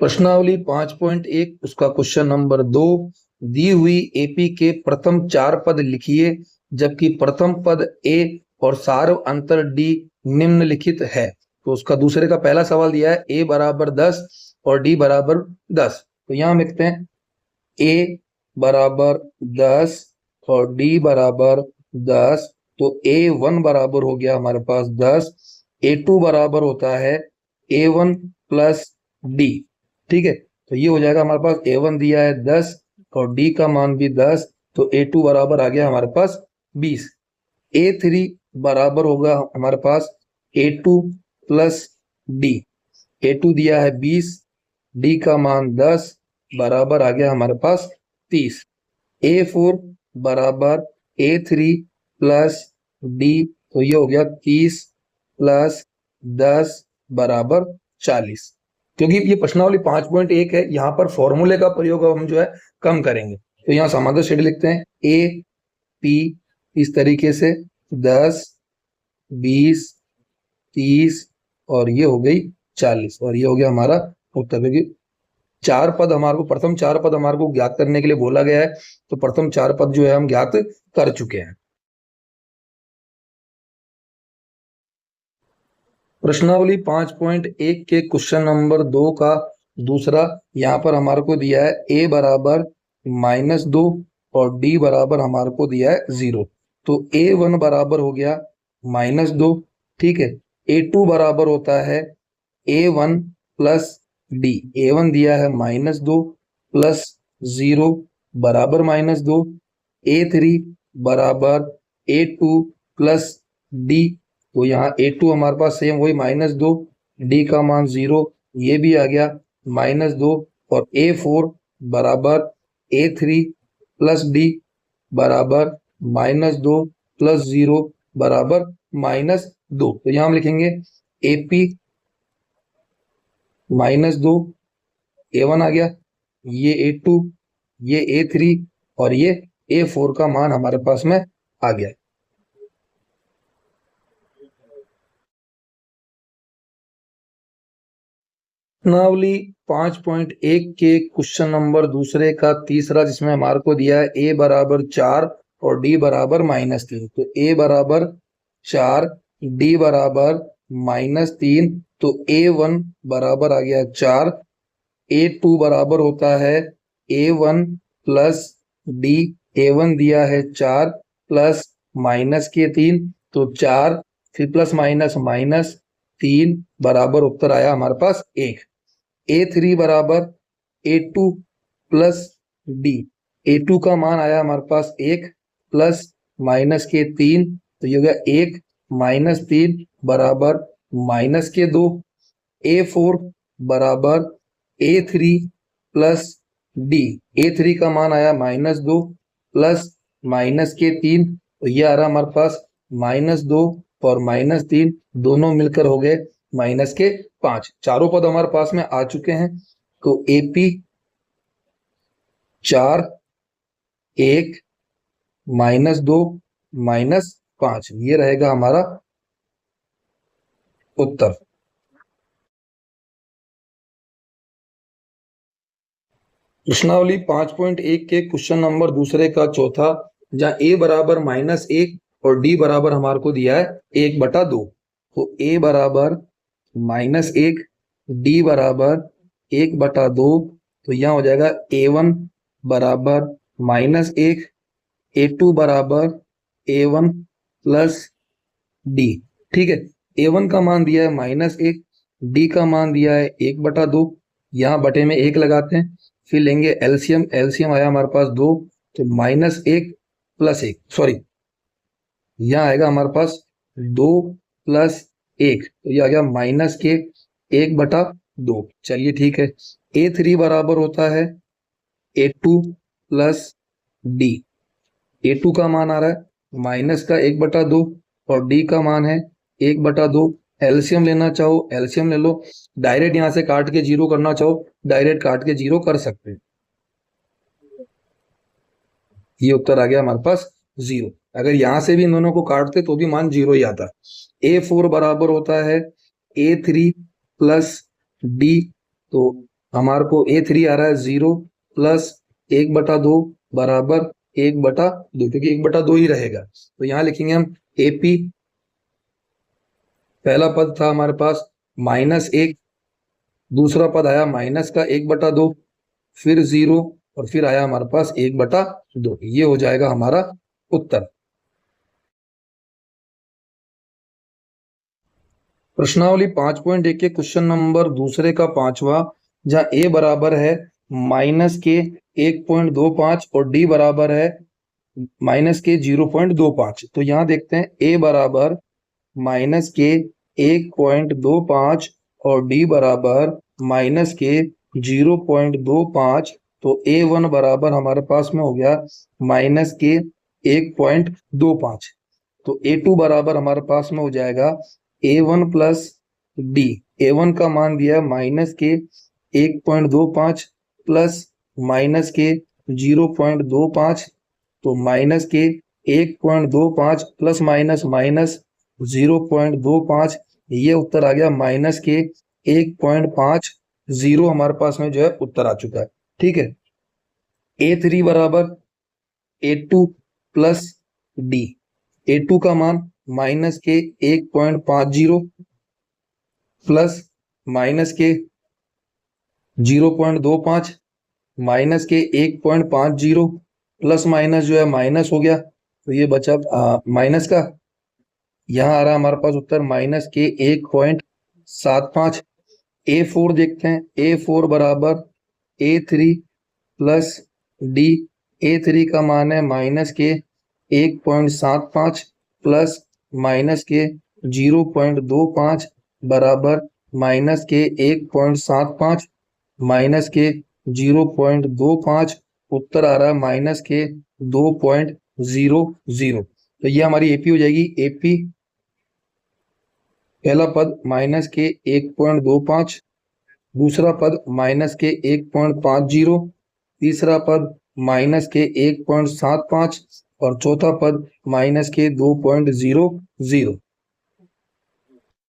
प्रश्नावली 5.1 उसका question number 2। दी हुई एपी के प्रथम 4 पद लिखिए जबकि प्रथम पद ए और सार्व अंतर डी निम्नलिखित है। तो उसका दूसरे का पहला सवाल दिया है ए बराबर 10 और डी बराबर 10। तो यहां हम लिखते हैं ए बराबर 10 और डी बराबर 10। तो A1 बराबर हो गया हमारे पास 10। A2 बराबर होता है A1 प्लस डी। ठीक है, तो ये हो जाएगा हमारे पास A1 दिया है 10 और D का मान भी 10। तो A2 बराबर आ गया हमारे पास 20। A3 बराबर होगा हमारे पास A2 प्लस डी। A2 दिया है 20, D का मान 10 बराबर आ गया हमारे पास 30। A4 बराबर A3 प्लस D। तो ये हो गया 30 प्लस 10 बराबर 40। क्योंकि ये प्रश्नावली 5.1 है, यहाँ पर फॉर्मूले का प्रयोग हम जो है कम करेंगे। तो यहाँ समाधान शेड्यूल लिखते हैं ए पी इस तरीके से 10 20 30 और ये हो गई 40 और ये हो गया हमारा उत्तर। क्योंकि 4 पद हमारे को प्रथम 4 पद हमारे को ज्ञात करने के लिए बोला गया है, तो प्रथम 4 पद जो है हम ज्ञात कर चुके हैं। प्रश्नावली 5.1 के क्वेश्चन नंबर 2 का दूसरा यहाँ पर हमारे को दिया है a बराबर -2 और d बराबर हमारे को दिया है 0। तो A1 बराबर हो गया -2। ठीक है, A2 बराबर होता है A1 प्लस डी। A1 दिया है -2 प्लस 0 बराबर -2। A3 बराबर A2 प्लस डी। तो यहाँ A2 हमारे पास सेम वही -2, D का मान 0, ये भी आ गया -2। और A4 बराबर A3 प्लस D बराबर -2 प्लस 0 बराबर -2। तो यहाँ हम लिखेंगे AP -2, A1 आ गया, ये A2, ये A3 और ये A4 का मान हमारे पास में आ गया। प्रश्नावली 5.1 के क्वेश्चन नंबर दूसरे का तीसरा, जिसमें हमारे को दिया है a बराबर 4 और d बराबर -3। तो a बराबर 4, d बराबर -3। तो A1 बराबर आ गया 4। A2 बराबर होता है A1 प्लस डी। A1 दिया है 4 प्लस -3। तो 4 फिर प्लस -3 बराबर उत्तर आया हमारे पास 1। A3 बराबर A2 प्लस डी। A2 का मान आया हमारे पास 1 प्लस -3। तो ये हो गया 1 -3 बराबर -2। A4 बराबर A3 प्लस डी। A3 का मान आया -2 प्लस -3। तो ये आ रहा हमारे पास -2 और -3 दोनों मिलकर हो गए -5। चारों पद हमारे पास में आ चुके हैं। तो AP 4 1 -2 -5 ये रहेगा हमारा उत्तर। प्रश्नावली 5.1 के क्वेश्चन नंबर दूसरे का चौथा, जहां a बराबर -1 और d बराबर हमारे को दिया है 1/2। तो a बराबर -1, d बराबर 1/2। तो यहाँ हो जाएगा A1 बराबर -1, A2 बराबर A1 प्लस डी। ठीक है, A1 का मान दिया है -1, D का मान दिया है 1/2। यहाँ बटे में 1 लगाते हैं, फिर लेंगे एलसीएम। एलसीएम आया हमारे पास 2, तो -1 प्लस 1, सॉरी यहाँ आएगा हमारे पास 2 प्लस 1। तो ये आ गया -1/2। चलिए ठीक है। A3 बराबर होता है A2 प्लस डी। A2 का मान आ रहा है -1/2 और D का मान है 1/2। एलसीएम लेना चाहो एलसीएम ले लो, डायरेक्ट यहां से काट के 0 करना चाहो डायरेक्ट काट के 0 कर सकते हैं। ये उत्तर आ गया हमारे पास 0। अगर यहां से भी इन दोनों को काटते तो भी मान 0 ही आता। A4 बराबर होता है A3 प्लस D। तो हमारे को A3 आ रहा है 0 प्लस 1/2 बराबर 1/2, क्योंकि 1/2 ही रहेगा। तो यहाँ लिखेंगे हम AP, पहला पद था हमारे पास -1, दूसरा पद आया माइनस का 1/2, फिर 0 और फिर आया हमारे पास 1/2। ये हो जाएगा हमारा उत्तर। प्रश्नावली 5.1 के क्वेश्चन नंबर दूसरे का पांचवा, जहां ए बराबर है माइनस के 1.25 और डी बराबर है माइनस के 0.25। तो यहाँ देखते हैं ए बराबर माइनस के 1.25 और डी बराबर माइनस के 0.25। तो A1 बराबर हमारे पास में हो गया माइनस के 1.25। तो A2 बराबर हमारे पास में हो जाएगा A1 प्लस डी। A1 का मान दिया माइनस के 1.25 प्लस माइनस के 0.25। तो माइनस के 1.25 प्लस माइनस माइनस 0.25, ये उत्तर आ गया माइनस के 1.50। हमारे पास में जो है उत्तर आ चुका है। ठीक है। A3 बराबर A2 प्लस डी। A2 का मान माइनस के 1.50 प्लस माइनस के 0.25 माइनस के 1.50 प्लस माइनस जो है माइनस हो गया, तो ये बचा माइनस का। यहाँ आ रहा हमारे पास उत्तर माइनस के 1.75। A4 देखते हैं। A4 बराबर A3 प्लस डी। A3 का मान है माइनस के 1.75 प्लस माइनस के 0.25 बराबर माइनस के 1.75 माइनस के 0.25। उत्तर आ रहा है माइनस के 2.00। तो ये हमारी एपी हो जाएगी। एपी पहला पद माइनस के 1.25, दूसरा पद माइनस के 1.50, तीसरा पद माइनस के 1.75 और चौथा पद माइनस के 2.00।